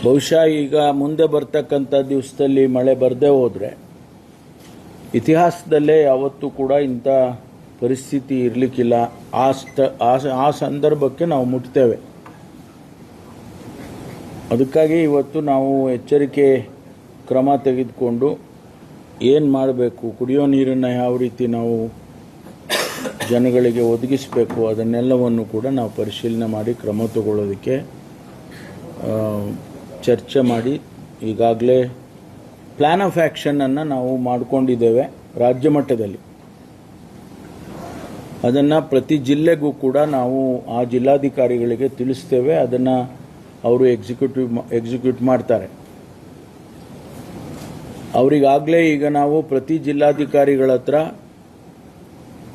ಬಹುಶಃ ಈಗ ಮುಂದೆ ಬರ್ತಕ್ಕಂಥ ದಿವಸದಲ್ಲಿ ಮಳೆ ಬರದೇ ಹೋದರೆ ಇತಿಹಾಸದಲ್ಲೇ ಯಾವತ್ತೂ ಕೂಡ ಇಂಥ ಪರಿಸ್ಥಿತಿ ಇರಲಿಕ್ಕಿಲ್ಲ. ಆ ಸಂದರ್ಭಕ್ಕೆ ನಾವು ಮುಟ್ತೇವೆ. ಅದಕ್ಕಾಗಿ ಇವತ್ತು ನಾವು ಎಚ್ಚರಿಕೆ ಕ್ರಮ ತೆಗೆದುಕೊಂಡು ಏನು ಮಾಡಬೇಕು, ಕುಡಿಯೋ ನೀರನ್ನು ಯಾವ ರೀತಿ ನಾವು ಜನಗಳಿಗೆ ಒದಗಿಸಬೇಕು, ಅದನ್ನೆಲ್ಲವನ್ನು ಕೂಡ ನಾವು ಪರಿಶೀಲನೆ ಮಾಡಿ ಕ್ರಮ ತಗೊಳ್ಳೋದಕ್ಕೆ ಚರ್ಚೆ ಮಾಡಿ ಈಗಾಗಲೇ ಪ್ಲ್ಯಾನ್ ಆಫ್ ಆ್ಯಕ್ಷನನ್ನು ನಾವು ಮಾಡಿಕೊಂಡಿದ್ದೇವೆ ರಾಜ್ಯ ಮಟ್ಟದಲ್ಲಿ. ಅದನ್ನು ಪ್ರತಿ ಜಿಲ್ಲೆಗೂ ಕೂಡ ನಾವು ಆ ಜಿಲ್ಲಾಧಿಕಾರಿಗಳಿಗೆ ತಿಳಿಸ್ತೇವೆ. ಅದನ್ನು ಅವರು ಎಕ್ಸಿಕ್ಯೂಟ್ ಮಾಡ್ತಾರೆ. ಅವರಿಗಾಗಲೇ ಈಗ ನಾವು ಪ್ರತಿ ಜಿಲ್ಲಾಧಿಕಾರಿಗಳ ಹತ್ರ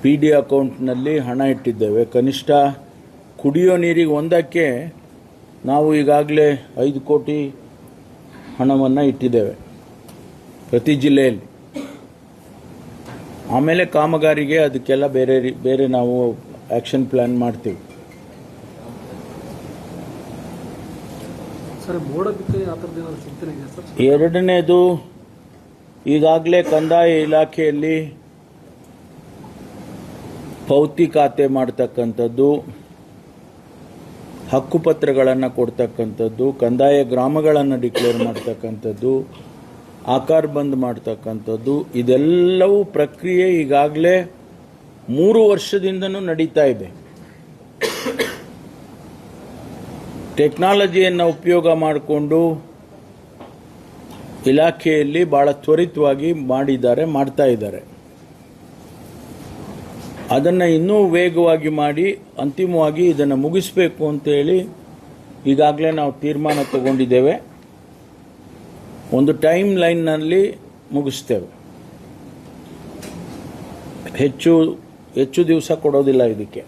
PD ಅಕೌಂಟ್ನಲ್ಲಿ ಹಣ ಇಟ್ಟಿದ್ದೇವೆ. ಕನಿಷ್ಠ ಕುಡಿಯೋ ನೀರಿಗೆ ಒಂದಕ್ಕೆ ನಾವು ಈಗಾಗಲೇ 5 ಕೋಟಿ ಹಣವನ್ನು ಇಟ್ಟಿದ್ದೇವೆ ಪ್ರತಿ ಜಿಲ್ಲೆಯಲ್ಲಿ. ಆಮೇಲೆ ಕಾಮಗಾರಿಗೆ ಅದಕ್ಕೆಲ್ಲ ಬೇರೆ ನಾವು ಆ್ಯಕ್ಷನ್ ಪ್ಲ್ಯಾನ್ ಮಾಡ್ತೀವಿ. ಎರಡನೇದು, ಈಗಾಗಲೇ ಕಂದಾಯ ಇಲಾಖೆಯಲ್ಲಿ ಪೌತಿ ಖಾತೆ ಮಾಡ್ತಕ್ಕಂಥದ್ದು, ಹಕ್ಕುಪತ್ರಗಳನ್ನು ಕೊಡ್ತಕ್ಕಂಥದ್ದು, ಕಂದಾಯ ಗ್ರಾಮಗಳನ್ನು ಡಿಕ್ಲೇರ್ ಮಾಡ್ತಕ್ಕಂಥದ್ದು, ಆಕಾರ ಬಂದ್ ಮಾಡ್ತಕ್ಕಂಥದ್ದು, ಇದೆಲ್ಲವೂ ಪ್ರಕ್ರಿಯೆ ಈಗಾಗಲೇ 3 ವರ್ಷದಿಂದನೂ ನಡೀತಾ ಇದೆ. ಟೆಕ್ನಾಲಜಿಯನ್ನು ಉಪಯೋಗ ಮಾಡಿಕೊಂಡು ಇಲಾಖೆಯಲ್ಲಿ ಭಾಳ ತ್ವರಿತವಾಗಿ ಮಾಡ್ತಾ ಇದ್ದಾರೆ. ಅದನ್ನು ಇನ್ನೂ ವೇಗವಾಗಿ ಮಾಡಿ ಅಂತಿಮವಾಗಿ ಇದನ್ನು ಮುಗಿಸಬೇಕು ಅಂತೇಳಿ ಈಗಾಗಲೇ ನಾವು ತೀರ್ಮಾನ ತಗೊಂಡಿದ್ದೇವೆ. ಒಂದು ಟೈಮ್ ಲೈನ್ನಲ್ಲಿ ಮುಗಿಸ್ತೇವೆ. ಹೆಚ್ಚು ದಿವಸ ಕೊಡೋದಿಲ್ಲ ಇದಕ್ಕೆ.